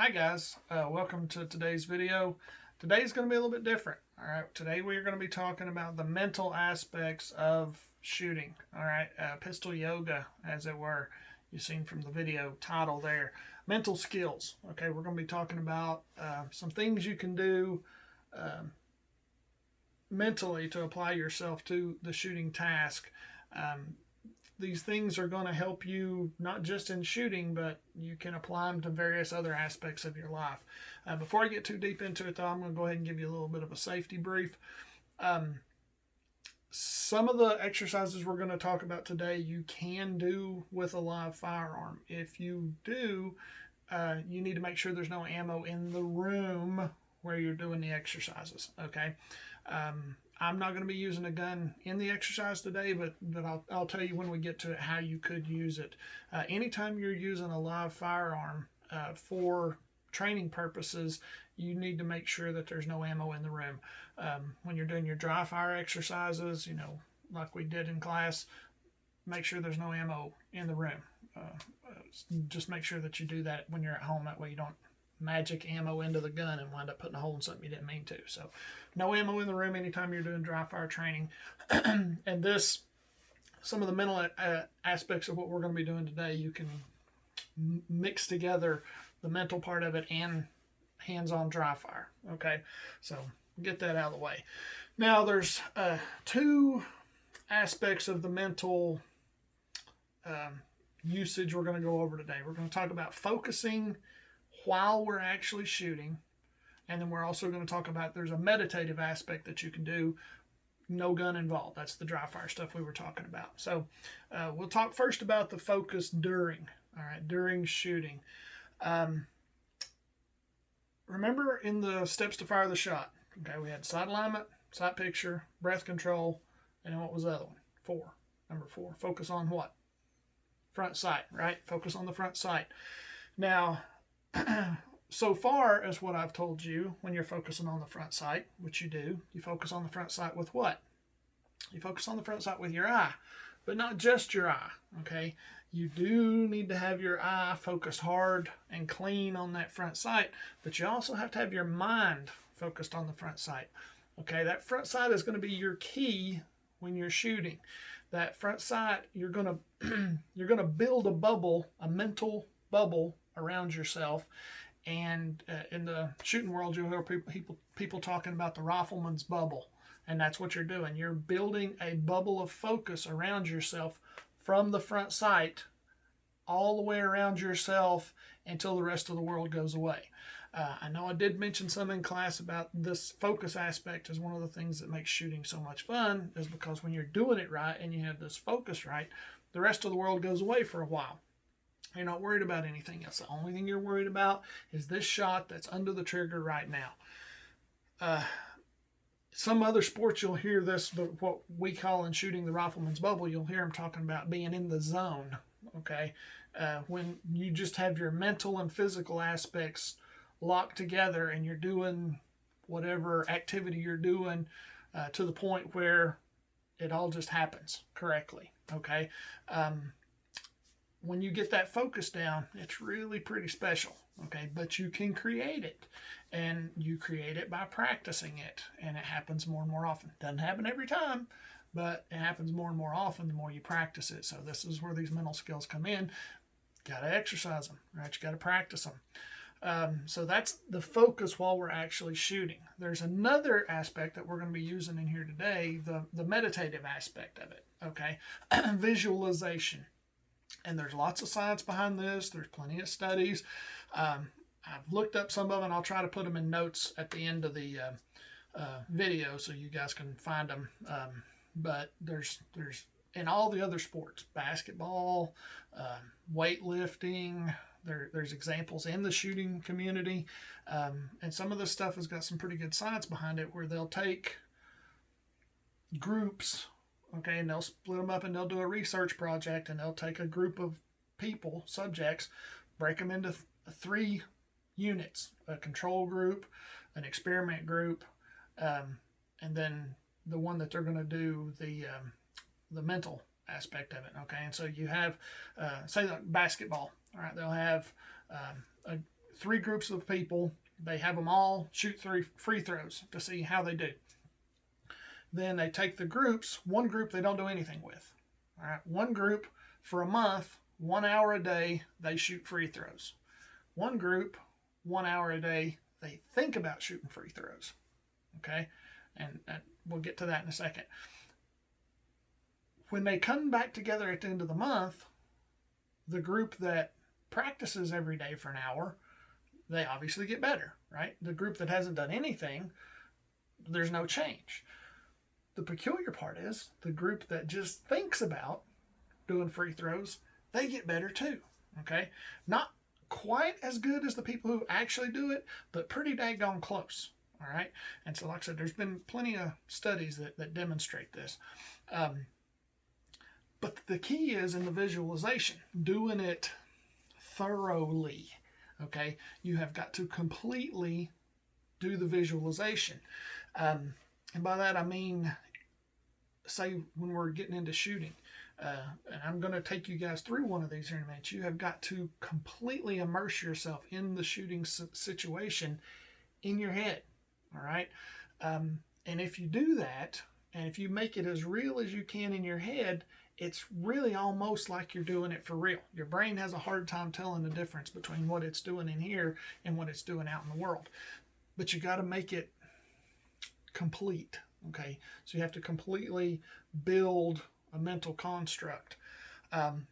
Hi guys, welcome to today's video. Today's going to be a little bit different. All right, today we are going to be talking about the mental aspects of shooting. All right, pistol yoga, as it were. You've seen from the video title there. Mental skills. Okay, we're going to be talking about some things you can do mentally to apply yourself to the shooting task. Um, these things are going to help you not just in shooting, but you can apply them to various other aspects of your life. Before I get too deep into it, though, I'm going to go ahead and give you a little bit of a safety brief. Some of the exercises we're going to talk about today you can do with a live firearm. If you do, you need to make sure there's no ammo in the room where you're doing the exercises. Okay. I'm not going to be using a gun in the exercise today, but I'll tell you when we get to it how you could use it. Anytime you're using a live firearm for training purposes, you need to make sure that there's no ammo in the room. When you're doing your dry fire exercises, like we did in class, make sure there's no ammo in the room. Just make sure that you do that when you're at home. That way you don't magic ammo into the gun and wind up putting a hole in something you didn't mean to. So no ammo in the room anytime you're doing dry fire training. And some of the mental aspects of what we're going to be doing today, you can mix together the mental part of it and hands-on dry fire. Okay, so get that out of the way. Now there's two aspects of the mental usage we're going to go over today. We're going to talk about focusing while we're actually shooting, and then we're also going to talk about there's a meditative aspect that you can do, no gun involved. That's the dry fire stuff we were talking about. So we'll talk first about the focus during shooting. Remember in the steps to fire the shot, okay, we had sight alignment, sight picture, breath control, and then what was the other one? Number four, focus on what? Front sight, right? Focus on the front sight. Now, so far as what I've told you, when you're focusing on the front sight, which you do, you focus on the front sight with what? You focus on the front sight with your eye, but not just your eye, okay? You do need to have your eye focused hard and clean on that front sight, but you also have to have your mind focused on the front sight, okay? That front sight is going to be your key when you're shooting. That front sight, you're going to build a bubble, a mental bubble around yourself. And in the shooting world, you'll hear people talking about the rifleman's bubble, and that's what you're doing. You're building a bubble of focus around yourself from the front sight all the way around yourself until the rest of the world goes away. I know I did mention some in class about this focus aspect as one of the things that makes shooting so much fun, is because when you're doing it right and you have this focus right, the rest of the world goes away for a while. You're not worried about anything else. The only thing you're worried about is this shot that's under the trigger right now. Some other sports you'll hear this, but what we call in shooting the rifleman's bubble, you'll hear them talking about being in the zone. Okay, when you just have your mental and physical aspects locked together and you're doing whatever activity you're doing to the point where it all just happens correctly. Okay. When you get that focus down, it's really pretty special, okay? But you can create it, and you create it by practicing it, and it happens more and more often. Doesn't happen every time, but it happens more and more often the more you practice it. So this is where these mental skills come in. Got to exercise them, right? You got to practice them. So that's the focus while we're actually shooting. There's another aspect that we're going to be using in here today, the meditative aspect of it, okay? Visualization. And there's lots of science behind this. There's plenty of studies. I've looked up some of them, and I'll try to put them in notes at the end of the video so you guys can find them. But there's in all the other sports, basketball, weightlifting, there's examples in the shooting community. And some of this stuff has got some pretty good science behind it, where they'll take groups, okay, and they'll split them up and they'll do a research project, and they'll take a group of people, subjects, break them into three units: a control group, an experiment group, and then the one that they're going to do the mental aspect of it. Okay, and so you have say like basketball. All right, they'll have 3 groups of people. They have them all shoot 3 free throws to see how they do. Then they take the groups. One group they don't do anything with. All right, one group for a month, 1 hour a day, they shoot free throws. One group, 1 hour a day, they think about shooting free throws. Okay, and we'll get to that in a second. When they come back together at the end of the month, the group that practices every day for an hour, they obviously get better, right? The group that hasn't done anything, there's no change. The peculiar part is the group that just thinks about doing free throws, they get better too, okay? Not quite as good as the people who actually do it, but pretty daggone close, all right? And so, like I said, there's been plenty of studies that demonstrate this. But the key is in the visualization, doing it thoroughly, okay? You have got to completely do the visualization. And by that I mean, say when we're getting into shooting, and I'm going to take you guys through one of these here in a minute, you have got to completely immerse yourself in the shooting situation in your head, all right? And if you do that, and if you make it as real as you can in your head, it's really almost like you're doing it for real. Your brain has a hard time telling the difference between what it's doing in here and what it's doing out in the world. But you got to make it complete, okay? So you have to completely build a mental construct.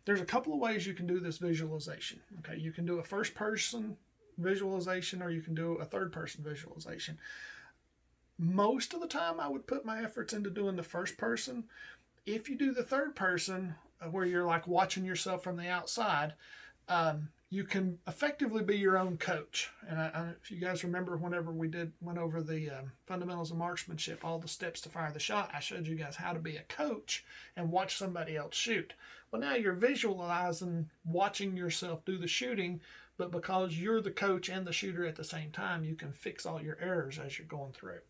There's a couple of ways you can do this visualization, okay? You can do a first-person visualization or you can do a third-person visualization. Most of the time I would put my efforts into doing the first person. If you do the third person, where you're like watching yourself from the outside, you can effectively be your own coach. And if you guys remember, whenever we went over the fundamentals of marksmanship, all the steps to fire the shot, I showed you guys how to be a coach and watch somebody else shoot. Well, now you're visualizing watching yourself do the shooting, but because you're the coach and the shooter at the same time, you can fix all your errors as you're going through.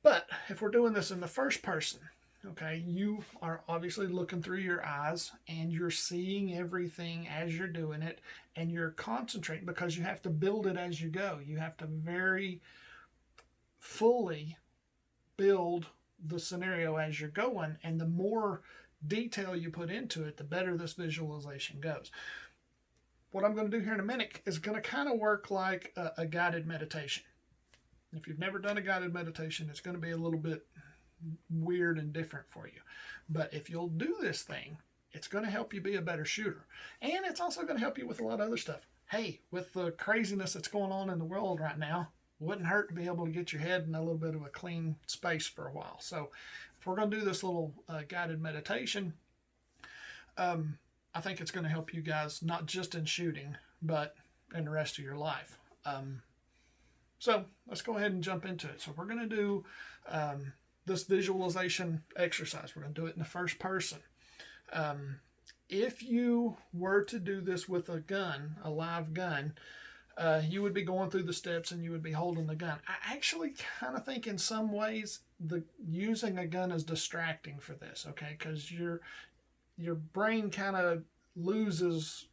But if we're doing this in the first person, okay, you are obviously looking through your eyes and you're seeing everything as you're doing it, and you're concentrating because you have to build it as you go. You have to very fully build the scenario as you're going, and the more detail you put into it, the better this visualization goes. What I'm going to do here in a minute is going to kind of work like a guided meditation. If you've never done a guided meditation, it's going to be a little bit weird and different for you. But if you'll do this thing, it's going to help you be a better shooter. And it's also going to help you with a lot of other stuff. Hey, with the craziness that's going on in the world right now, it wouldn't hurt to be able to get your head in a little bit of a clean space for a while. So if we're going to do this little guided meditation, I think it's going to help you guys not just in shooting, but in the rest of your life. So let's go ahead and jump into it. So we're going to do this visualization exercise. We're going to do it in the first person. If you were to do this with a gun, a live gun, you would be going through the steps and you would be holding the gun. I actually kind of think in some ways using a gun is distracting for this, okay? Because your brain kind of loses,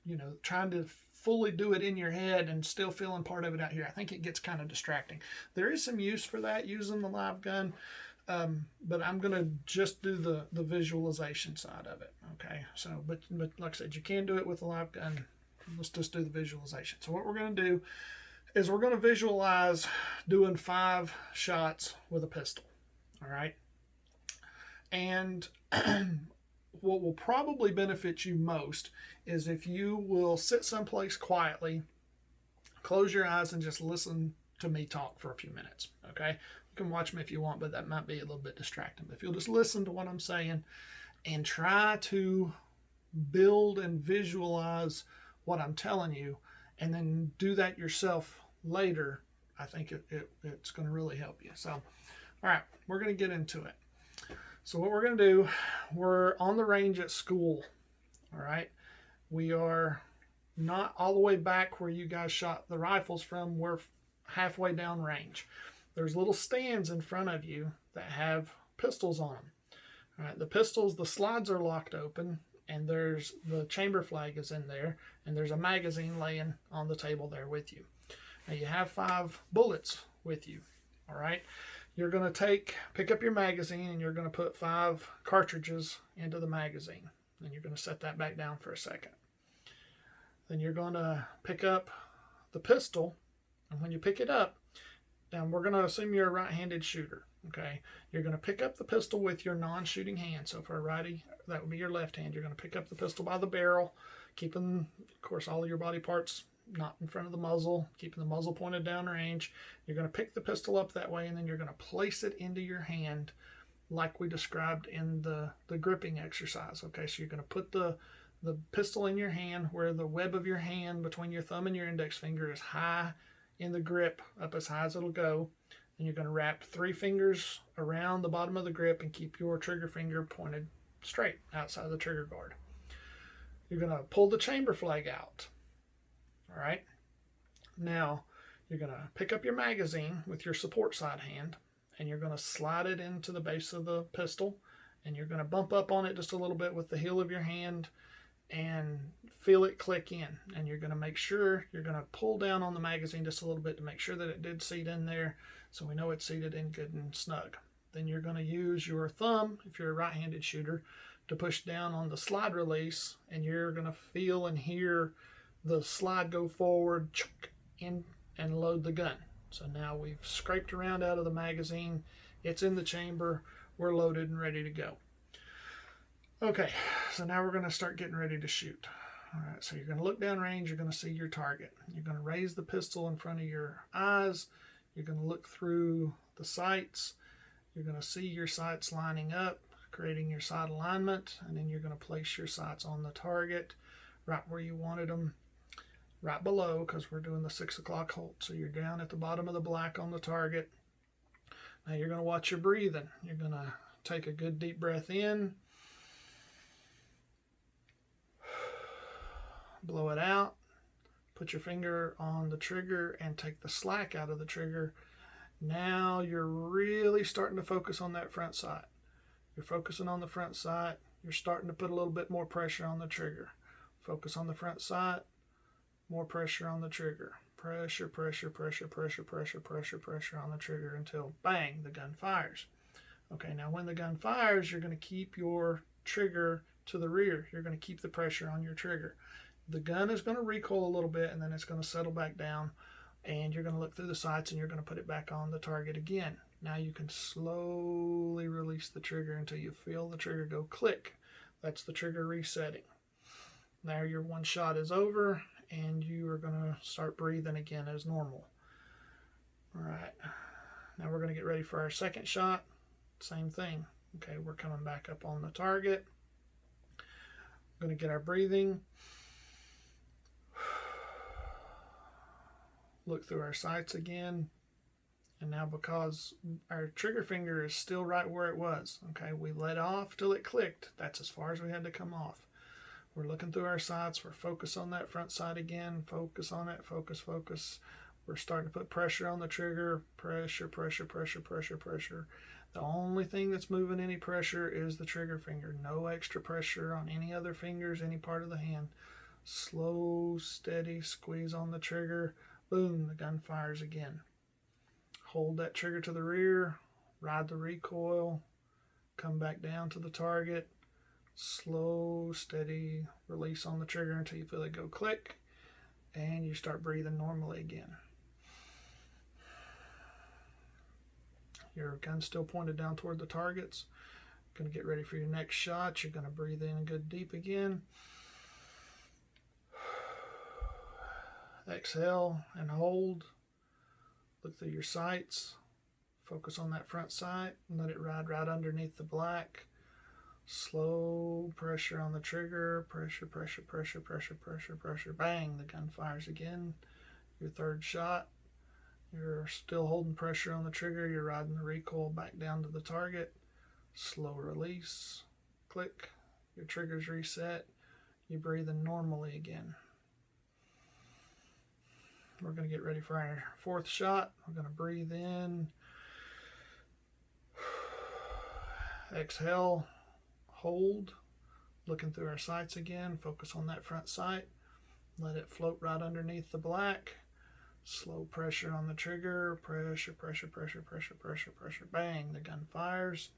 trying to fully do it in your head and still feeling part of it out here. I think it gets kind of distracting. There is some use for that using the live gun, but I'm going to just do the visualization side of it, okay? So, but like I said, you can do it with a live gun. Let's just do the visualization. So what we're going to do is we're going to visualize doing 5 shots with a pistol, all right? And what will probably benefit you most is if you will sit someplace quietly, close your eyes, and just listen to me talk for a few minutes, okay? You can watch me if you want, but that might be a little bit distracting. But if you'll just listen to what I'm saying and try to build and visualize what I'm telling you, and then do that yourself later, I think it's going to really help you. So, all right, we're going to get into it. So what we're going to do, we're on the range at school, all right? We are not all the way back where you guys shot the rifles from. We're halfway down range. There's little stands in front of you that have pistols on them. All right, the pistols, the slides are locked open, and there's the chamber flag is in there, and there's a magazine laying on the table there with you. Now you have 5 bullets with you. All right, you're going to pick up your magazine, and you're going to put 5 cartridges into the magazine. And you're going to set that back down for a second. Then you're going to pick up the pistol, and when you pick it up, and we're going to assume you're a right-handed shooter. Okay, you're going to pick up the pistol with your non-shooting hand. So for a righty, that would be your left hand. You're going to pick up the pistol by the barrel, keeping, of course, all of your body parts not in front of the muzzle, keeping the muzzle pointed down range. You're going to pick the pistol up that way, and then you're going to place it into your hand like we described in the gripping exercise. Okay, so you're going to put the pistol in your hand where the web of your hand between your thumb and your index finger is high in the grip, up as high as it'll go. And you're going to wrap 3 fingers around the bottom of the grip and keep your trigger finger pointed straight outside the trigger guard. You're going to pull the chamber flag out. All right. Now, you're going to pick up your magazine with your support side hand, and you're going to slide it into the base of the pistol, and you're going to bump up on it just a little bit with the heel of your hand and feel it click in. And you're going to make sure you're going to pull down on the magazine just a little bit to make sure that it did seat in there, so we know it's seated in good and snug. Then you're going to use your thumb, if you're a right-handed shooter, to push down on the slide release, and you're going to feel and hear the slide go forward in and load the gun. So now we've scraped around out of the magazine, it's in the chamber, we're loaded and ready to go. Okay, so now we're going to start getting ready to shoot. All right, so you're going to look down range, you're going to see your target. You're going to raise the pistol in front of your eyes, you're going to look through the sights, you're going to see your sights lining up, creating your sight alignment, and then you're going to place your sights on the target right where you wanted them, right below, because we're doing the 6 o'clock halt. So you're down at the bottom of the black on the target. Now you're going to watch your breathing. You're going to take a good deep breath in, blow it out, put your finger on the trigger and take the slack out of the trigger. Now you're really starting to focus on that front sight. You're focusing on the front sight. You're starting to put a little bit more pressure on the trigger. Focus on the front sight, more pressure on the trigger. Pressure, pressure, pressure, pressure, pressure, pressure, pressure on the trigger until bang, the gun fires. Okay, now when the gun fires, you're going to keep your trigger to the rear. You're going to keep the pressure on your trigger. The gun is going to recoil a little bit, and then it's going to settle back down, and you're going to look through the sights, and you're going to put it back on the target again. Now you can slowly release the trigger until you feel the trigger go click. That's the trigger resetting. Now your one shot is over, and you are going to start breathing again as normal. All right, now we're going to get ready for our second shot. Same thing. Okay, we're coming back up on the target. We're going to get our breathing. Look through our sights again. And now because our trigger finger is still right where it was, okay, we let off till it clicked. That's as far as we had to come off. We're looking through our sights. We're focused on that front sight again. Focus on it. Focus, focus. We're starting to put pressure on the trigger. Pressure, pressure, pressure, pressure, pressure. The only thing that's moving any pressure is the trigger finger. No extra pressure on any other fingers, any part of the hand. Slow, steady squeeze on the trigger. Boom, the gun fires again. Hold that trigger to the rear. Ride the recoil. Come back down to the target. Slow, steady release on the trigger until you feel it go click, and you start breathing normally again. Your gun's still pointed down toward the targets. Going to get ready for your next shot. You're going to breathe in good deep again. Exhale and hold. Look through your sights. Focus on that front sight and let it ride right underneath the black. Slow pressure on the trigger. Pressure, pressure, pressure, pressure, pressure, pressure. Bang, the gun fires again. Your third shot. You're still holding pressure on the trigger. You're riding the recoil back down to the target. Slow release. Click. Your trigger's reset. You're breathing normally again. We're going to get ready for our fourth shot. We're going to breathe in. Exhale. Hold. looking through our sights again. Focus on that front sight. Let it float right underneath the black. Slow pressure on the trigger. Pressure, pressure, pressure, pressure, pressure, pressure. Bang, the gun fires.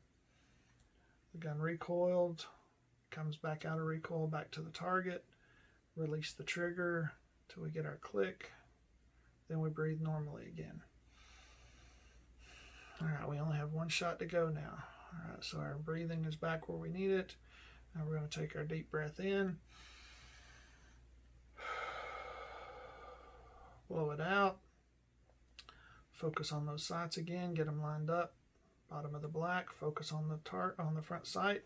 The gun recoiled. Comes back out of recoil, back to the target. Release the trigger till we get our click. Then we breathe normally again. All right, we only have one shot to go now. All right, so our breathing is back where we need it. Now we're going to take our deep breath in. Blow it out. Focus on those sights again. Get them lined up. Bottom of the black. Focus on the front sight.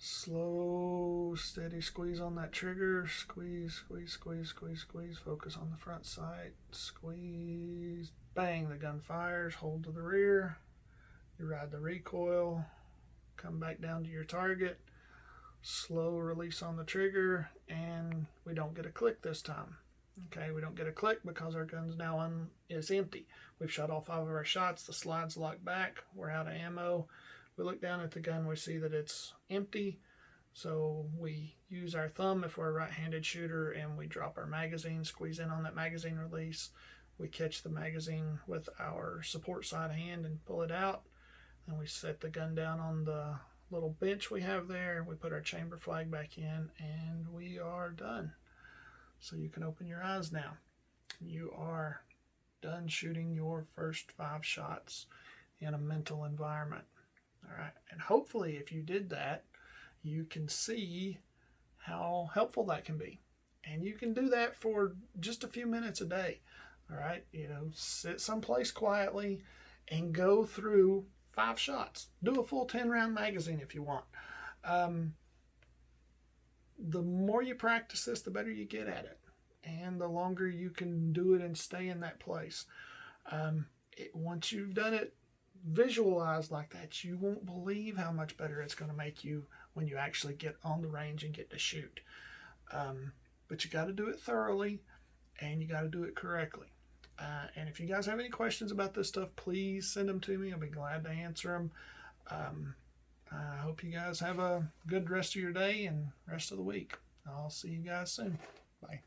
Slow, steady squeeze on that trigger. Squeeze, squeeze, squeeze, squeeze, squeeze. Focus on the front sight. Squeeze. Bang, the gun fires. Hold to the rear. You ride the recoil. Come back down to your target. Slow release on the trigger. And we don't get a click this time. Okay, we don't get a click because our gun's now is empty. We've shot all 5 of our shots. The slide's locked back. We're out of ammo. We look down at the gun, we see that it's empty, so we use our thumb if we're a right-handed shooter, and we drop our magazine, squeeze in on that magazine release. We catch the magazine with our support side hand and pull it out, and we set the gun down on the little bench we have there. We put our chamber flag back in, and we are done. So you can open your eyes now. You are done shooting your first 5 shots in a mental environment. All right, and hopefully if you did that, you can see how helpful that can be. And you can do that for just a few minutes a day. All right, sit someplace quietly and go through 5 shots. Do a full 10-round magazine if you want. The more you practice this, the better you get at it. And the longer you can do it and stay in that place. Once you've done it, visualize like that, you won't believe how much better it's going to make you when you actually get on the range and get to shoot. But you got to do it thoroughly, and you got to do it correctly. And if you guys have any questions about this stuff, please send them to me. I'll be glad to answer them. I hope you guys have a good rest of your day and rest of the week. I'll see you guys soon. Bye.